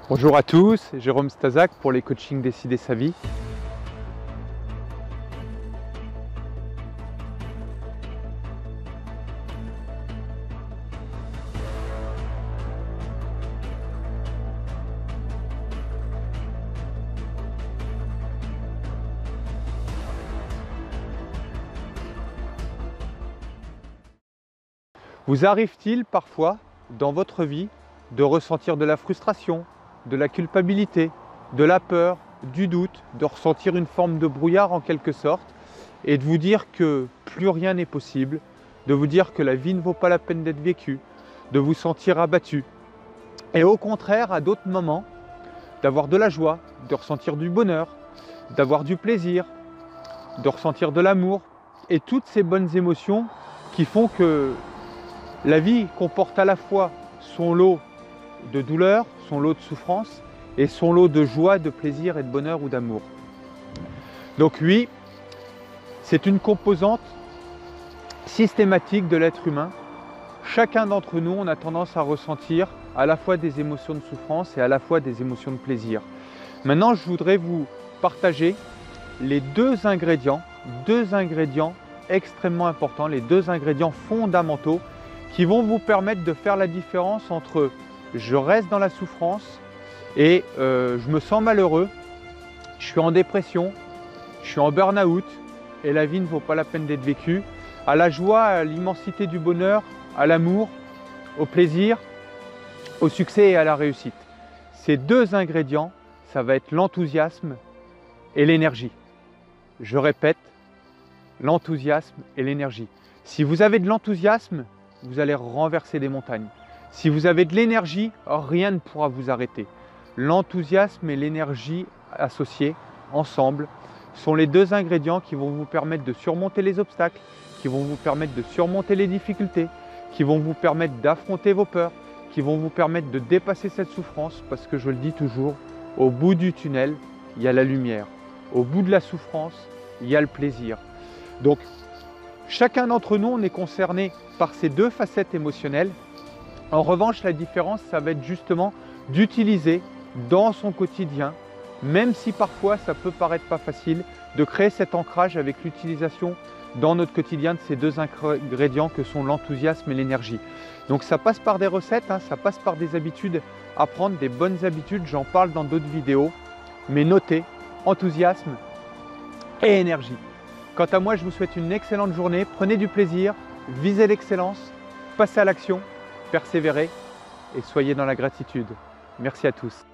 Bonjour à tous, Jérôme Stazak pour les coachings Décider sa vie. Vous arrive-t-il parfois dans votre vie de ressentir de la frustration, de la culpabilité, de la peur, du doute, de ressentir une forme de brouillard en quelque sorte et de vous dire que plus rien n'est possible, de vous dire que la vie ne vaut pas la peine d'être vécue, de vous sentir abattu et au contraire à d'autres moments d'avoir de la joie, de ressentir du bonheur, d'avoir du plaisir, de ressentir de l'amour et toutes ces bonnes émotions qui font que la vie comporte à la fois son lot de douleur, son lot de souffrance et son lot de joie, de plaisir et de bonheur ou d'amour. Donc oui, c'est une composante systématique de l'être humain. Chacun d'entre nous, on a tendance à ressentir à la fois des émotions de souffrance et à la fois des émotions de plaisir. Maintenant, je voudrais vous partager les deux ingrédients extrêmement importants, les deux ingrédients fondamentaux qui vont vous permettre de faire la différence entre je reste dans la souffrance et je me sens malheureux, je suis en dépression, je suis en burn-out et la vie ne vaut pas la peine d'être vécue, à la joie, à l'immensité du bonheur, à l'amour, au plaisir, au succès et à la réussite. Ces deux ingrédients, ça va être l'enthousiasme et l'énergie. Je répète, l'enthousiasme et l'énergie. Si vous avez de l'enthousiasme, vous allez renverser des montagnes. Si vous avez de l'énergie, rien ne pourra vous arrêter. L'enthousiasme et l'énergie associés ensemble sont les deux ingrédients qui vont vous permettre de surmonter les obstacles, qui vont vous permettre de surmonter les difficultés, qui vont vous permettre d'affronter vos peurs, qui vont vous permettre de dépasser cette souffrance, parce que je le dis toujours, au bout du tunnel, il y a la lumière. Au bout de la souffrance, il y a le plaisir. Donc, chacun d'entre nous, on est concerné par ces deux facettes émotionnelles. En revanche, la différence, ça va être justement d'utiliser dans son quotidien, même si parfois ça peut paraître pas facile, de créer cet ancrage avec l'utilisation dans notre quotidien de ces deux ingrédients que sont l'enthousiasme et l'énergie. Donc ça passe par des recettes, ça passe par des habitudes, apprendre des bonnes habitudes, j'en parle dans d'autres vidéos, mais notez, enthousiasme et énergie. Quant à moi, je vous souhaite une excellente journée, prenez du plaisir, visez l'excellence, passez à l'action, persévérez et soyez dans la gratitude. Merci à tous.